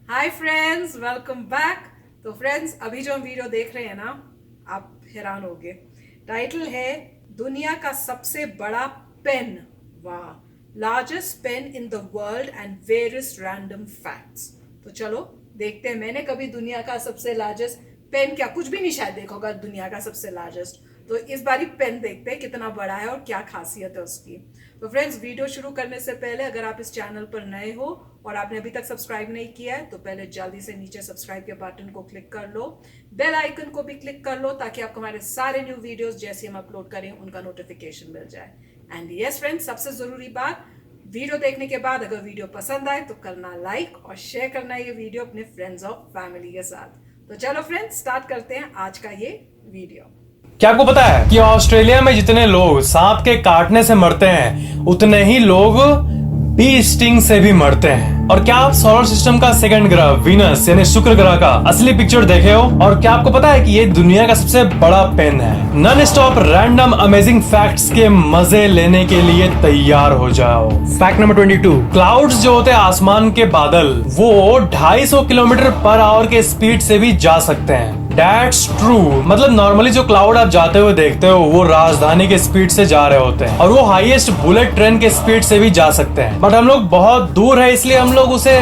Hi friends, welcome back. तो friends, अभी जो हम वीडियो देख रहे हैं ना, आप हैरान होगे। टाइटल है दुनिया का सबसे बड़ा पेन। वाह, largest pain in the world and various random facts. तो चलो देखते हैं। मैंने कभी दुनिया का सबसे लार्जेस्ट पेन क्या कुछ भी नहीं शायद देखा होगा दुनिया का सबसे लार्जेस्ट। तो इस बारी पेन देखते हैं कितना बड़ा है और क्या खासियत है उसकी। तो फ्रेंड्स, वीडियो शुरू करने से पहले अगर आप इस चैनल पर नए हो और आपने अभी तक सब्सक्राइब नहीं किया है तो पहले जल्दी से नीचे सब्सक्राइब के बटन को क्लिक कर लो, बेल आइकन को भी क्लिक कर लो ताकि आपको हमारे सारे न्यू वीडियोस जैसे हम अपलोड करें उनका नोटिफिकेशन मिल जाए। एंड यस फ्रेंड्स, सबसे जरूरी बात, वीडियो देखने के बाद अगर वीडियो पसंद आए तो करना लाइक और शेयर करना ये वीडियो अपने फ्रेंड्स और फैमिली के साथ। तो चलो फ्रेंड्स, स्टार्ट करते हैं आज का ये वीडियो। क्या आपको पता है कि ऑस्ट्रेलिया में जितने लोग सांप के काटने से मरते हैं उतने ही लोग बी स्टिंग से भी मरते हैं। और क्या आप सोलर सिस्टम का सेकंड ग्रह वीनस यानी शुक्र ग्रह का असली पिक्चर देखे हो? और क्या आपको पता है कि ये दुनिया का सबसे बड़ा पेन है? Non stop random amazing facts के मजे लेने के लिए तैयार हो जाओ। फैक्ट नंबर 22, क्लाउड्स जो होते हैं आसमान के बादल, वो 250 किलोमीटर पर आवर के स्पीड से भी जा सकते हैं। That's true। मतलब नॉर्मली जो क्लाउड आप जाते हुए देखते हो वो राजधानी के स्पीड से जा रहे होते हैं और वो हाईएस्ट बुलेट ट्रेन के स्पीड से भी जा सकते हैं, बट हम लोग बहुत दूर है इसलिए हम लोग उसे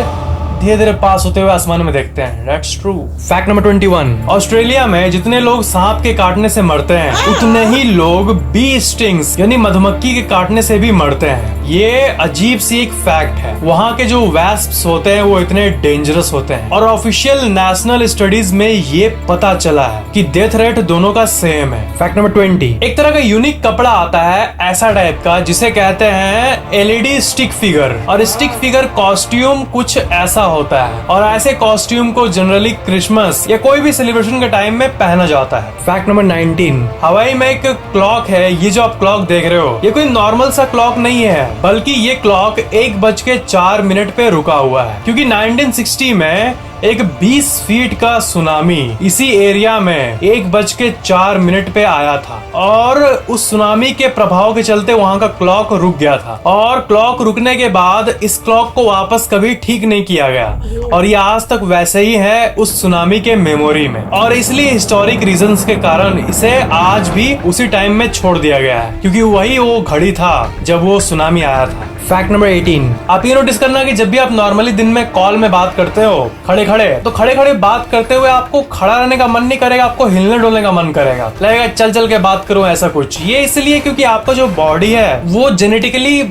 धीरे धीरे पास होते हुए आसमान में देखते हैं। That's true। Fact number 21, Australia में जितने लोग सांप के काटने से मरते हैं उतने ही लोग बी स्टिंग्स यानी मधुमक्खी के काटने से भी मरते हैं। ये अजीब सी एक फैक्ट है। वहाँ के जो वैस्प्स होते हैं वो इतने डेंजरस होते हैं और ऑफिशियल नेशनल स्टडीज में ये पता चला है कि डेथ रेट दोनों का सेम है। फैक्ट नंबर 20, एक तरह का यूनिक कपड़ा आता है ऐसा टाइप का जिसे कहते हैं एलईडी स्टिक फिगर, और स्टिक फिगर कॉस्ट्यूम कुछ ऐसा होता है और ऐसे कॉस्ट्यूम को जनरली क्रिसमस या कोई भी सेलिब्रेशन के टाइम में पहना जाता है। फैक्ट नंबर 19, हवाई में एक क्लॉक है। ये जो आप क्लॉक देख रहे हो ये कोई नॉर्मल सा क्लॉक नहीं है, बल्कि ये क्लॉक 1:04 पे रुका हुआ है क्योंकि 1960 में एक 20 फीट का सुनामी इसी एरिया में 1:04 पे आया था और उस सुनामी के प्रभाव के चलते वहां का क्लॉक रुक गया था और क्लॉक रुकने के बाद इस क्लॉक को वापस कभी ठीक नहीं किया गया और ये आज तक वैसे ही है उस सुनामी के मेमोरी में, और इसलिए हिस्टोरिक रीजंस के कारण इसे आज भी उसी टाइम में छोड़ दिया गया है क्योंकि वही वो घड़ी था जब वो सुनामी आया था। फैक्ट नंबर 18, आप ये नोटिस करना कि जब भी आप नॉर्मली दिन में कॉल में बात करते हो खड़े खड़े बात करते हुए आपको खड़ा रहने का मन नहीं करेगा, आपको हिलने डोलने का मन करेगा, लगेगा चल चल के बात करूं ऐसा कुछ। ये इसलिए क्योंकि आपका जो बॉडी है वो जेनेटिकली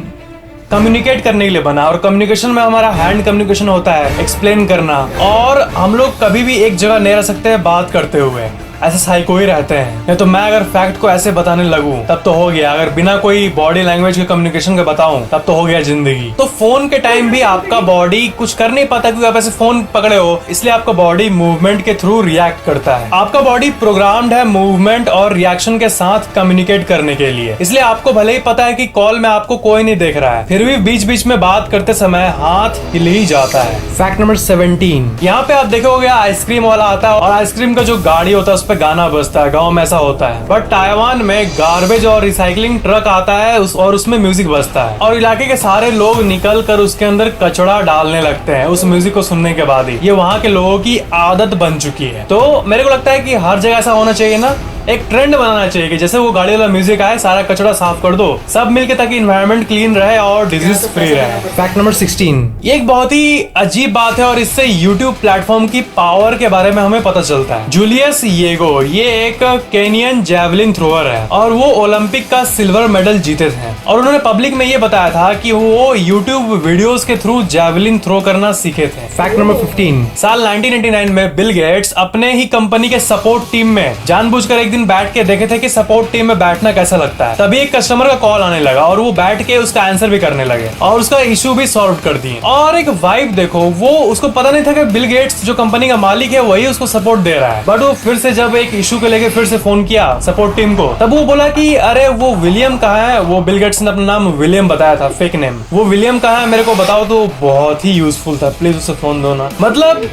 कम्युनिकेट करने के लिए बना और कम्युनिकेशन में हमारा हैंड कम्युनिकेशन होता है, एक्सप्लेन करना, और हम लोग कभी भी एक जगह नहीं रह सकते हैं बात करते हुए, ऐसे साइको ही रहते हैं। नहीं तो मैं अगर फैक्ट को ऐसे बताने लगूं तब तो हो गया, अगर बिना कोई बॉडी लैंग्वेज के कम्युनिकेशन के बताऊं तब तो हो गया जिंदगी। तो फोन के टाइम भी आपका बॉडी कुछ कर नहीं पाता क्योंकि आप ऐसे फोन पकड़े हो, इसलिए आपका बॉडी मूवमेंट के थ्रू रिएक्ट करता है। आपका बॉडी प्रोग्राम्ड है मूवमेंट और रिएक्शन के साथ कम्युनिकेट करने के लिए, इसलिए आपको भले ही पता है कि कॉल में आपको कोई नहीं देख रहा है फिर भी बीच बीच में बात करते समय हाथ हिल ही जाता है। फैक्ट नंबर 17, यहाँ पे आप देखोगे आइसक्रीम वाला आता है और आइसक्रीम का जो गाड़ी होता है उस गाना बजता है। गांव में ऐसा होता है, बट ताइवान में गार्बेज और रिसाइकलिंग ट्रक आता है और उसमें म्यूजिक बजता है और इलाके के सारे लोग निकल कर उसके अंदर कचड़ा डालने लगते हैं उस म्यूजिक को सुनने के बाद ही। ये वहाँ के लोगों की आदत बन चुकी है। तो मेरे को लगता है कि हर जगह ऐसा होना चाहिए ना, एक ट्रेंड बनाना चाहिए कि जैसे वो गाड़ी वाला म्यूजिक आए सारा कचड़ा साफ कर दो सब मिलके ताकि एनवायरनमेंट क्लीन रहे और डिजीज फ्री रहे। फैक्ट नंबर 16, ये एक बहुत ही अजीब बात है और इससे यूट्यूब प्लेटफॉर्म की पावर के बारे में हमें पता चलता है। जूलियस येगो ये एक केनियन जैवलिन थ्रोअर है और वो ओलंपिक का सिल्वर मेडल जीते थे और उन्होंने पब्लिक में ये बताया था कि वो यूट्यूब वीडियोस के थ्रू जैवलिन थ्रो करना सीखे थे। फैक्ट नंबर 15, साल 1999 में बिल गेट्स अपने ही कंपनी के सपोर्ट टीम में जानबूझकर एक दिन बैठ के देखे थे कि सपोर्ट टीम में बैठना कैसा लगता है। तभी एक कस्टमर का कॉल आने लगा और वो बैठ के उसका आंसर भी करने लगे और उसका इशू भी सॉल्व कर दिए। और एक वाइब देखो, वो उसको पता नहीं था कि बिल गेट्स जो कंपनी का मालिक है वही उसको सपोर्ट दे रहा है, बट वो फिर से जब एक इशू के लेके फिर से फोन किया सपोर्ट टीम को तब वो बोला कि अरे वो विलियम कहाँ है। वो बिल गेट्स ने अपना नाम विलियम बताया था, फेक नेम। वो विलियम कहाँ है मेरे को बताओ, तो बहुत ही यूजफुल था, प्लीज उसे फोन दो ना। मतलब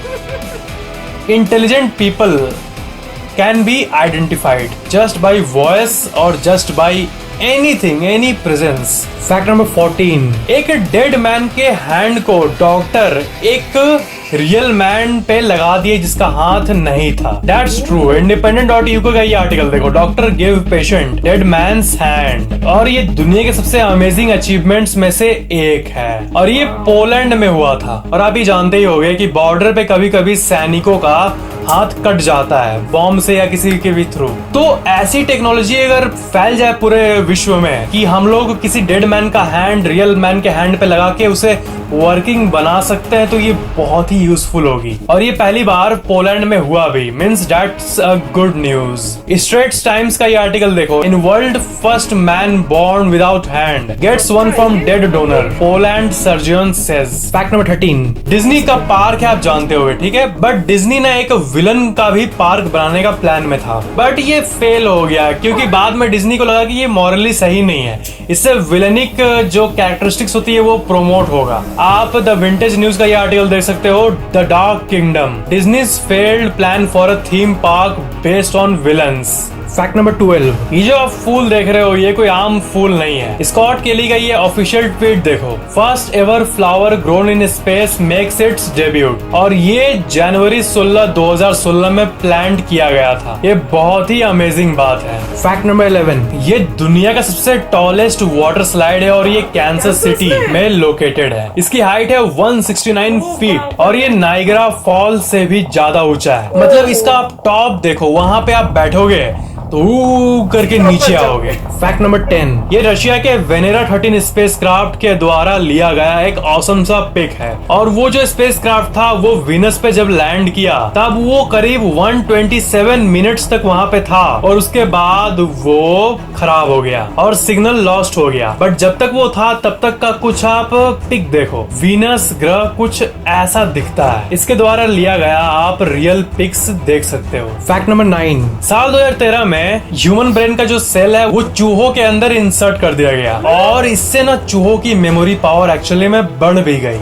intelligent people can be identified just by voice or just by anything, any presence। Fact number 14, एक डेड मैन के हैंड को डॉक्टर एक रियल मैन पे लगा दिए जिसका हाथ नहीं था। That's true. इंडिपेंडेंट.uk का ये आर्टिकल देखो, doctor give patient dead man's hand, और ये दुनिया के सबसे अमेजिंग अचीवमेंट्स में से एक है, और ये पोलैंड में हुआ था। और आप ये जानते ही होंगे कि बॉर्डर पे कभी कभी सैनिकों का हाथ कट जाता है बॉम्ब से या किसी के भी थ्रू। तो ऐसी टेक्नोलॉजी अगर फैल जाए पूरे विश्व में कि हम लोग किसी डेड मैन का हैंड रियल मैन के हैंड पे लगा के उसे वर्किंग बना सकते हैं, तो ये बहुत ही यूजफुल होगी। और ये पहली बार पोलैंड में हुआ भी, means that's a good news. Straits Times का ये आर्टिकल देखो, in world first man born without hand gets one from dead donor, Poland surgeon says. Fact number 13, Disney का पार्क है, आप जानते होंगे, ठीक है, बट डिज्नी ने एक विलन का भी पार्क बनाने का प्लान में था, बट ये फेल हो गया क्योंकि बाद में डिज्नी को लगा कि ये मॉरली सही नहीं है, इससे विलनिक जो कैरेक्टरिस्टिक्स होती है वो प्रोमोट होगा। आप द विंटेज न्यूज का ये आर्टिकल देख सकते हो, the dark kingdom, डिज्नीज failed plan for a theme park based on villains. Fact number 12, ये जो आप फूल देख रहे हो ये कोई आम फूल नहीं है। स्कॉट केली का ये ऑफिशियल ट्वीट देखो, first ever flower grown in space makes it's debut, और ये जनवरी 16, 2016 में प्लांट किया गया था। ये बहुत ही अमेजिंग बात है। फैक्ट नंबर 11, ये दुनिया का सबसे टॉलेस्ट वाटर स्लाइड है और ये कैंसस सिटी में लोकेटेड है। इसकी हाइट है 169 फीट और ये नाइगरा फॉल से भी ज्यादा ऊंचा है। मतलब इसका आप टॉप देखो, वहां पे आप बैठोगे तो करके नीचे आओगे। फैक्ट नंबर 10, ये रशिया के वेनेरा 13 स्पेसक्राफ्ट के द्वारा लिया गया एक ऑसम सा पिक है, और वो जो स्पेसक्राफ्ट था वो वीनस पे जब लैंड किया तब वो करीब 127 मिनट्स तक वहां पे था, और उसके बाद वो खराब हो गया और सिग्नल लॉस्ट हो गया। बट जब तक वो था तब तक का कुछ आप पिक देखो, वीनस ग्रह कुछ ऐसा दिखता है। इसके द्वारा लिया गया आप रियल पिक्स देख सकते हो। फैक्ट नंबर 9, साल 2013 में ह्यूमन ब्रेन का जो सेल है वो चूहों के अंदर इंसर्ट कर दिया गया, और इससे ना चूहों की मेमोरी पावर एक्चुअली में बढ़ भी गई।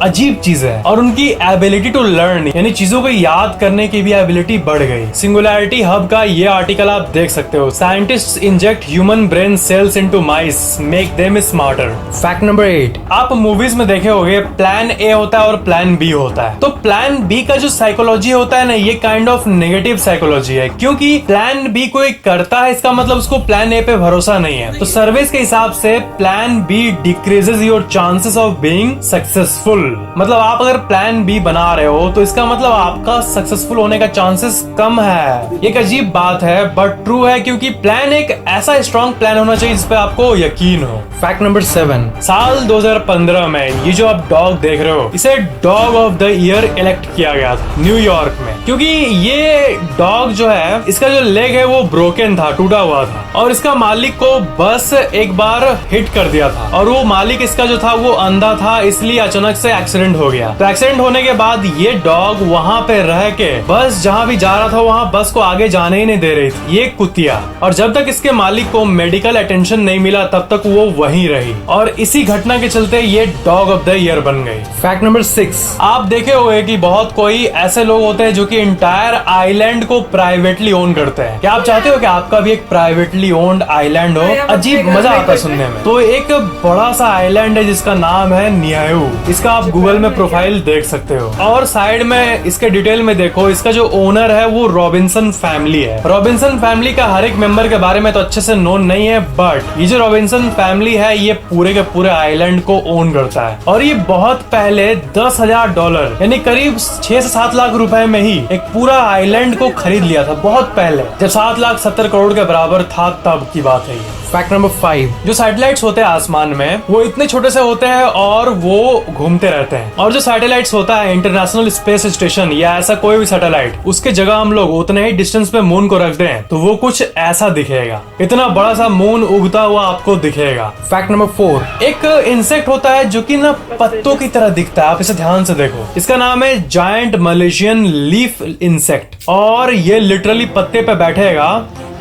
अजीब चीज है। और उनकी एबिलिटी टू लर्न यानी चीजों को याद करने की भी एबिलिटी बढ़ गई। सिंगुलैरिटी हब का ये आर्टिकल आप देख सकते हो, scientists inject human brain cells into mice make them smarter. Fact number 8, आप मूवीज में देखे होंगे प्लान ए होता है और प्लान बी होता है, तो प्लान बी का जो साइकोलॉजी होता है ना, ये काइंड ऑफ नेगेटिव साइकोलॉजी है, क्योंकि प्लान बी कोई करता है इसका मतलब उसको प्लान ए पे भरोसा नहीं है। तो सर्विस के हिसाब से plan B decreases your chances of being successful. मतलब आप अगर प्लान बी बना रहे हो तो इसका मतलब आपका सक्सेसफुल होने का चांसेस कम है। एक अजीब बात है बट ट्रू है, क्योंकि प्लान एक ऐसा स्ट्रॉन्ग प्लान होना चाहिए जिस पे आपको यकीन हो। फैक्ट नंबर 7, साल 2015 में ये जो आप डॉग देख रहे हो इसे dog of the year elect किया गया था न्यूयॉर्क में, क्योंकि ये डॉग जो है इसका जो लेग है वो ब्रोकन था, टूटा हुआ था, और इसका मालिक को बस एक बार हिट कर दिया था, और वो मालिक इसका जो था वो अंधा था, इसलिए अचानक से एक्सीडेंट हो गया। तो एक्सीडेंट होने के बाद ये डॉग वहां पे रह के बस जहां भी जा रहा था वहां बस को आगे जाने ही नहीं दे रही थी, ये कुतिया। और जब तक इसके मालिक को मेडिकल अटेंशन नहीं मिला तब तक वो वहीं रही, और इसी घटना के चलते ये डॉग ऑफ द ईयर बन गई। फैक्ट नंबर 6, आप देखे होंगे कि बहुत कोई ऐसे लोग होते हैं जो कि इंटायर आइलैंड को प्राइवेटली ओन करते हैं। क्या आप चाहते हो कि आपका भी एक प्राइवेटली ओन्ड आइलैंड हो? अजीब मजा आता है सुनने में। तो एक बड़ा सा आइलैंड है जिसका नाम है नियायू, इसका आप गूगल में प्रोफाइल देख सकते हो, और साइड में इसके डिटेल में देखो, इसका जो ओनर है वो रॉबिन्सन फैमिली है। रॉबिन्सन फैमिली का हर एक मेंबर के बारे में तो अच्छे से नोन नहीं है, बट ये जो रॉबिन्सन फैमिली है ये पूरे के पूरे आइलैंड को ओन करता है, और ये बहुत पहले $10,000 यानी करीब 6 से 7 लाख रुपए में ही एक पूरा आइलैंड को खरीद लिया था, बहुत पहले, जब 7,70 करोड़ के बराबर था तब की बात है ये। फैक्ट नंबर 5, जो सैटेलाइट्स होते हैं आसमान में वो इतने छोटे से होते हैं और वो घूमते रहते हैं, और जो सैटेलाइट्स होता है इंटरनेशनल स्पेस स्टेशन या ऐसा कोई भी सैटेलाइट, उसके जगह हम लोग उतने ही डिस्टेंस पे मून को रख दें तो वो कुछ ऐसा दिखेगा, इतना बड़ा सा मून उगता हुआ आपको दिखेगा। फैक्ट नंबर 4, एक इंसेक्ट होता है जो कि ना पत्तों की तरह दिखता है, आप इसे ध्यान से देखो, इसका नाम है जायंट मलेशियन लीफ इंसेक्ट, और ये लिटरली पत्ते पे बैठेगा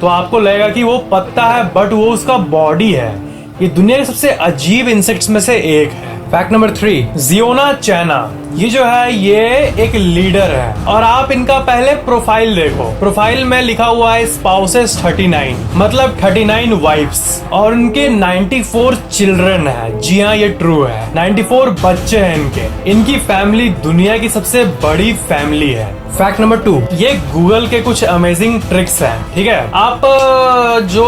तो आपको लगेगा कि वो पत्ता है बट वो उसका बॉडी है। ये दुनिया के सबसे अजीब इंसेक्ट्स में से एक है। फैक्ट नंबर 3, जियोना चैना, ये जो है ये एक लीडर है और आप इनका पहले प्रोफाइल देखो। प्रोफाइल में लिखा हुआ है स्पाउसेस 39, मतलब 39 वाइफ्स, और उनके 94 चिल्ड्रन है। जी हाँ, ये ट्रू है, 94 बच्चे हैं इनके। इनकी फैमिली दुनिया की सबसे बड़ी फैमिली है। फैक्ट नंबर 2, ये गूगल के कुछ अमेजिंग ट्रिक्स हैं। ठीक है, आप जो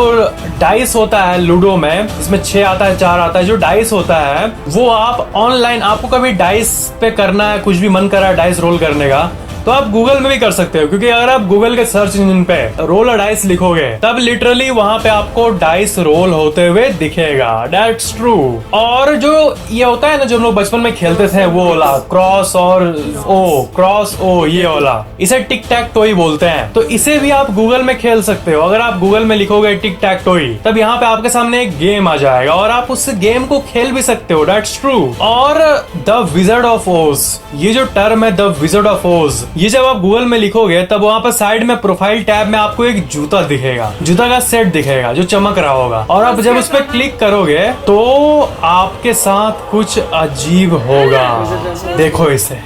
डाइस होता है लूडो में, इसमें 6 आता है 4 आता है, जो डाइस होता है वो आप ऑनलाइन, आपको कभी डाइस पे करना है, कुछ भी मन कर रहा है डाइस रोल करने का, तो आप गूगल में भी कर सकते हो। क्योंकि अगर आप गूगल के सर्च इंजन पे रोल अ डाइस लिखोगे तब लिटरली वहां पे आपको डाइस रोल होते हुए दिखेगा। That's true. और जो ये होता है ना, जो हम लोग बचपन में खेलते थे, वो वाला क्रॉस और ओ, क्रॉस ओ, ये वाला, इसे टिक टैक टोई बोलते हैं। तो इसे भी आप गूगल में खेल सकते हो। अगर आप गूगल में लिखोगे टिक टैक टोई, तब यहाँ पे आपके सामने एक गेम आ जाएगा और आप उस गेम को खेल भी सकते हो। That's true. और द विजर्ड ऑफ ओज, ये जो टर्म है द विजर्ड ऑफ ओज, ये जब आप गूगल में लिखोगे तब वहां पर साइड में प्रोफाइल टैब में आपको एक जूता दिखेगा, जूता का सेट दिखेगा जो चमक रहा होगा। और आप जब उस पर क्लिक करोगे तो आपके साथ कुछ अजीब होगा। देखो इसे।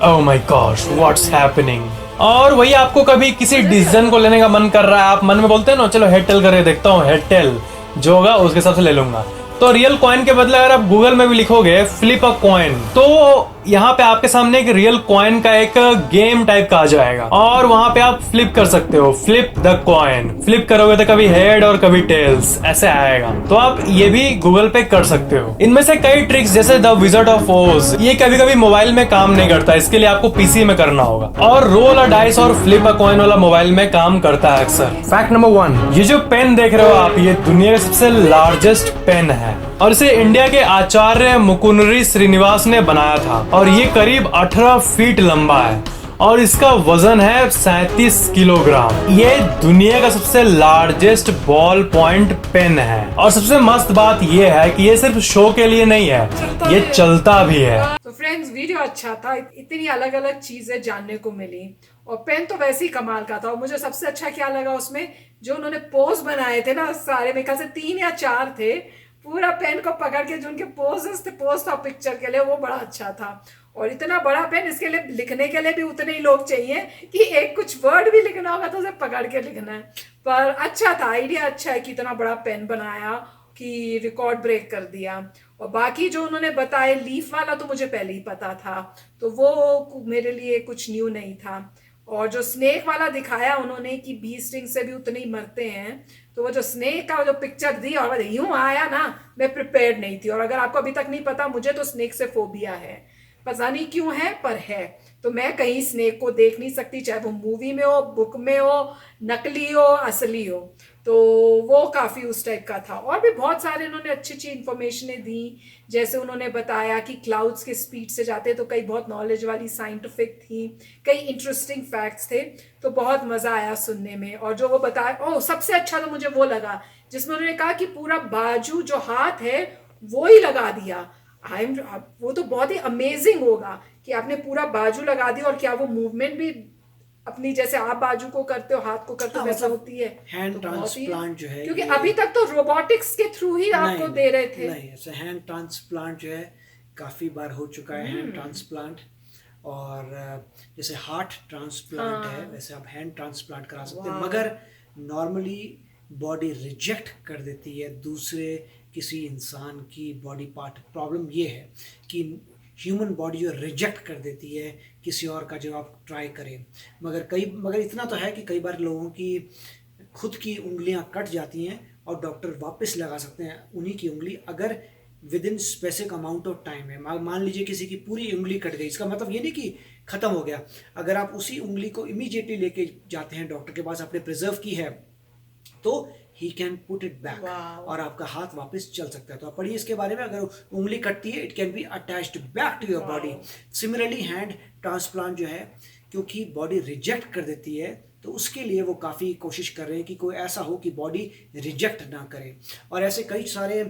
Oh my God, what's happening. और वही आपको कभी किसी डिसीजन को लेने का मन कर रहा है, आप मन में बोलते हैं ना, चलो हेड टेल करके देखता हूँ, हेड टेल जो होगा उसके हिसाब से ले लूंगा। तो रियल कॉइन के बदले अगर आप गूगल में भी लिखोगे फ्लिप अ कॉइन, तो यहाँ पे आपके सामने एक रियल कॉइन का एक गेम टाइप का आ जाएगा और वहां पे आप फ्लिप कर सकते हो। फ्लिप द कॉइन, फ्लिप करोगे तो कभी हेड और कभी टेल्स ऐसे आएगा। तो आप ये भी गूगल पे कर सकते हो। इनमें से कई ट्रिक्स जैसे द विजर्ड ऑफ ओज, ये कभी कभी मोबाइल में काम नहीं करता, इसके लिए आपको पीसी में करना होगा। और रोल अ डाइस और फ्लिप अ कॉइन वाला मोबाइल में काम करता है अक्सर। फैक्ट नंबर 1, ये जो पेन देख रहे हो आप, ये दुनिया का सबसे लार्जेस्ट पेन है और इसे इंडिया के आचार्य मुकुंदरी श्रीनिवास ने बनाया था और ये करीब 18 फीट लंबा है और इसका वजन है 37 किलोग्राम। ये दुनिया का सबसे लार्जेस्ट बॉल पॉइंट पेन है और सबसे मस्त बात ये है कि ये सिर्फ शो के लिए नहीं है, ये चलता भी है। तो फ्रेंड्स, वीडियो अच्छा था, इतनी अलग अलग चीजें जानने को मिली और पेन तो वैसे ही कमाल का था। और मुझे सबसे अच्छा क्या लगा उसमें, जो उन्होंने पोज बनाए थे ना, सारे मेरे ख्याल से 3 या 4 थे, पूरा पेन को पकड़ के जो उनके पोजेस थे, पोज था पिक्चर के लिए, वो बड़ा अच्छा था। और इतना बड़ा पेन, इसके लिए लिखने के लिए भी उतने ही लोग चाहिए कि एक कुछ वर्ड भी लिखना होगा तो उसे पकड़ के लिखना है। पर अच्छा था, आइडिया अच्छा है कि इतना बड़ा पेन बनाया कि रिकॉर्ड ब्रेक कर दिया। और बाकी जो उन्होंने बताए, लीफ वाला तो मुझे पहले ही पता था, तो वो मेरे लिए कुछ न्यू नहीं था। और जो स्नेक वाला दिखाया उन्होंने कि बी स्टिंग से भी उतने ही मरते हैं, तो वो जो स्नेक का जो पिक्चर दी और यूं आया ना, मैं प्रिपेयर्ड नहीं थी। और अगर आपको अभी तक नहीं पता, मुझे तो स्नेक से फोबिया है, पता नहीं क्यों है पर है। तो मैं कहीं स्नेक को देख नहीं सकती, चाहे वो मूवी में हो, बुक में हो, नकली हो, असली हो। तो वो काफ़ी उस टाइप का था। और भी बहुत सारे उन्होंने अच्छी अच्छी इन्फॉर्मेशनें दी, जैसे उन्होंने बताया कि क्लाउड्स के स्पीड से जाते, तो कई बहुत नॉलेज वाली साइंटिफिक थी, कई इंटरेस्टिंग फैक्ट्स थे, तो बहुत मज़ा आया सुनने में। और जो वो बताया, सबसे अच्छा तो मुझे वो लगा जिसमें उन्होंने कहा कि पूरा बाजू जो हाथ है वो ही लगा दिया। वो तो बहुत ही अमेजिंग होगा कि आपने पूरा बाजू लगा दिया, और क्या वो मूवमेंट भी अपनी जैसे आप बाजू को करते हो, हाथ को करते हो, वैसा होती है। हैंड तो ट्रांसप्लांट जो है, क्योंकि अभी तक तो रोबोटिक्स के थ्रू ही आपको दे रहे थे। नहीं, ऐसे हैंड ट्रांसप्लांट जो है काफी बार हो चुका है, हैंड ट्रांसप्लांट। और जैसे हार्ट ट्रांसप्लांट है, वैसे आप हैंड ट्रांसप्लांट करा सकते हैं, मगर नॉर्मली बॉडी रिजेक्ट कर देती है दूसरे किसी इंसान की बॉडी पार्ट। प्रॉब्लम ये है कि ह्यूमन बॉडी जो रिजेक्ट कर देती है किसी और का जब आप ट्राई करें। मगर इतना तो है कि कई बार लोगों की खुद की उंगलियां कट जाती हैं और डॉक्टर वापस लगा सकते हैं उन्हीं की उंगली, अगर with in specific amount of time है। मान लीजिए किसी की पूरी उंगली कट गई, इसका मतलब ये नहीं कि ख़त्म हो गया। अगर आप उसी उंगली को इमीडिएटली लेके जाते हैं डॉक्टर के पास, आपने प्रिजर्व की है, तो he can put it back और आपका हाथ वापस चल सकता है। तो आप पढ़िए इसके बारे में, अगर उंगली कटती है, it can be attached back to your body. Similarly hand transplant जो है, क्योंकि बॉडी रिजेक्ट कर देती है, तो उसके लिए वो काफ़ी कोशिश कर रहे हैं कि कोई ऐसा हो कि बॉडी रिजेक्ट ना करे। और ऐसे कई सारे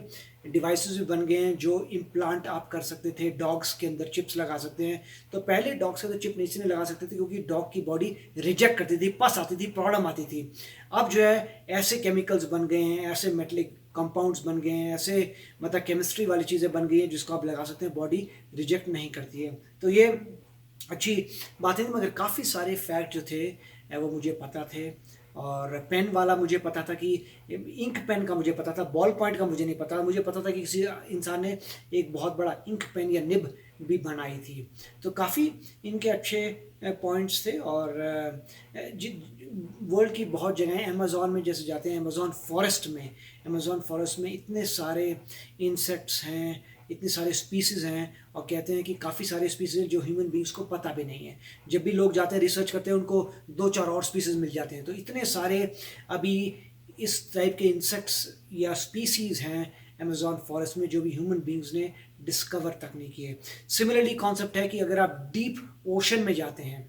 डिवाइसेस भी बन गए हैं जो इम्प्लांट आप कर सकते थे। डॉग्स के अंदर चिप्स लगा सकते हैं, तो पहले डॉग्स के अंदर चिप नहीं लगा सकते थे क्योंकि डॉग की बॉडी रिजेक्ट करती थी, पस आती थी, प्रॉब्लम आती थी। अब जो है ऐसे केमिकल्स बन गए हैं, ऐसे मेटलिक कंपाउंड्स बन गए हैं, ऐसे मतलब केमिस्ट्री वाली चीज़ें बन गई हैं जिसको आप लगा सकते हैं, बॉडी रिजेक्ट नहीं करती है। तो ये अच्छी बात है। मगर काफ़ी सारे फैक्ट जो थे वो मुझे पता थे, और पेन वाला मुझे पता था कि इंक पेन का मुझे पता था, बॉल पॉइंट का मुझे नहीं पता। मुझे पता था कि किसी इंसान ने एक बहुत बड़ा इंक पेन या निब भी बनाई थी। तो काफ़ी इनके अच्छे पॉइंट्स थे। और वर्ल्ड की बहुत जगह, अमेज़ॉन में जैसे जाते हैं, अमेज़ॉन फॉरेस्ट में इतने सारे इंसेक्ट्स हैं, इतने सारे स्पीसीज़ हैं, और कहते हैं कि काफ़ी सारे स्पीसीज़ हैं जो ह्यूमन बींग्स को पता भी नहीं है। जब भी लोग जाते हैं रिसर्च करते हैं, उनको 2-4 और स्पीसीज़ मिल जाते हैं। तो इतने सारे अभी इस टाइप के इंसेक्ट्स या स्पीसीज़ हैं अमेज़ॉन फॉरेस्ट में जो भी ह्यूमन बींग्स ने डिस्कवर तक नहीं किए। सिमिलरली कॉन्सेप्ट है कि अगर आप डीप ओशन में जाते हैं,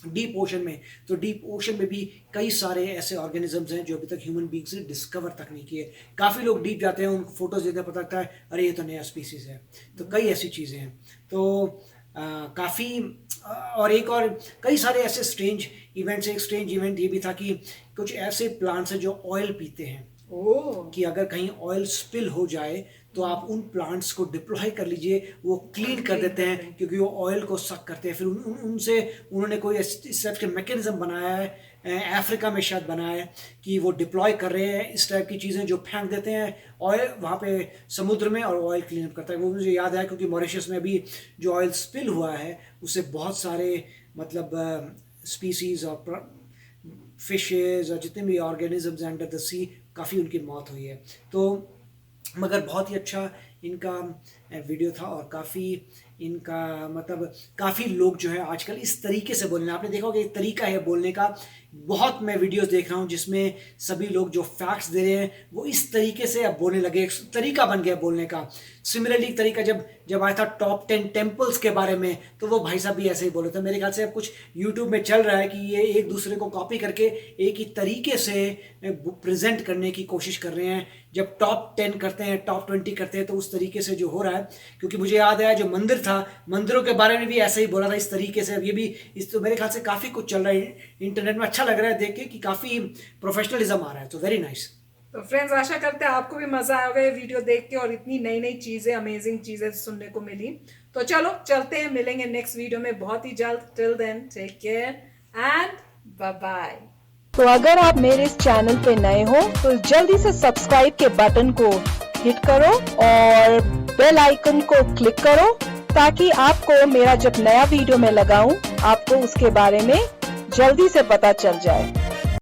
डीप ओशन में, तो डीप ओशन में भी कई सारे ऐसे ऑर्गेनिजम्स हैं जो अभी तक ह्यूमन बींग्स ने डिस्कवर तक नहीं किए। काफ़ी लोग डीप जाते हैं, उनको फोटोज देखते हैं, पता लगता है अरे ये तो नया स्पीसीज़ है। तो कई ऐसी चीज़ें हैं। तो काफ़ी और एक और कई सारे ऐसे स्ट्रेंज इवेंट्स। एक स्ट्रेंज इवेंट ये भी था कि कुछ ऐसे प्लांट्स हैं जो ऑयल पीते हैं, कि अगर कहीं ऑयल स्पिल हो जाए तो आप उन प्लांट्स को डिप्लॉय कर लीजिए, वो क्लीन कर देते हैं, क्योंकि वो ऑयल को सक करते हैं। फिर उनसे उन्होंने कोई इस टाइप के मैकेनिज्म बनाया है, अफ्रीका में शायद बनाया है, कि वो डिप्लॉय कर रहे हैं इस टाइप की चीज़ें जो फेंक देते हैं ऑयल वहाँ पे समुद्र में, और ऑयल क्लीन अप करता है। वो मुझे याद है क्योंकि मॉरिशस में अभी जो ऑयल स्पिल हुआ है उससे बहुत सारे मतलब स्पीसीज़ और फिशेज और जितने भी ऑर्गेनिजम्स अंडर द सी, काफ़ी उनकी मौत हुई है। तो मगर बहुत ही अच्छा इनका वीडियो था, और काफ़ी इनका मतलब काफ़ी लोग जो है आजकल इस तरीके से बोलने, आपने देखा होगा एक तरीका है बोलने का। बहुत मैं वीडियोस देख रहा हूँ जिसमें सभी लोग जो फैक्ट्स दे रहे हैं वो इस तरीके से अब बोलने लगे, एक तरीका बन गया बोलने का। सिमिलरली तरीका जब आया था टॉप 10 टेम्पल्स के बारे में, तो वो भाई साहब भी ऐसे ही बोले थे। मेरे ख्याल से अब कुछ यूट्यूब में चल रहा है कि ये एक दूसरे को कॉपी करके एक ही तरीके से प्रेजेंट करने की कोशिश कर रहे हैं। जब टॉप 10 करते हैं, टॉप 20 करते हैं, तो उस तरीके से जो हो रहा है, क्योंकि मुझे याद है जो मंदिर था, मंदिरों के बारे में भी ऐसे ही बोला था इस तरीके से। अब ये भी इस, तो मेरे ख्याल से काफ़ी कुछ चल रहा है इंटरनेट में। अच्छा लग रहा है देख के कि काफ़ी प्रोफेशनलिज्म आ रहा है, तो वेरी नाइस। तो फ्रेंड्स, आशा करते हैं आपको भी मजा आया होगा ये वीडियो देख के, और इतनी नई नई चीजें, अमेजिंग चीजें सुनने को मिली। तो चलो चलते हैं, मिलेंगे नेक्स्ट वीडियो में बहुत ही जल्द। Till then take care and bye bye. तो अगर आप मेरे इस चैनल पे नए हो तो जल्दी से सब्सक्राइब के बटन को हिट करो और बेल आइकन को क्लिक करो, ताकि आपको मेरा जब नया वीडियो मैं लगाऊं आपको उसके बारे में जल्दी से पता चल जाए।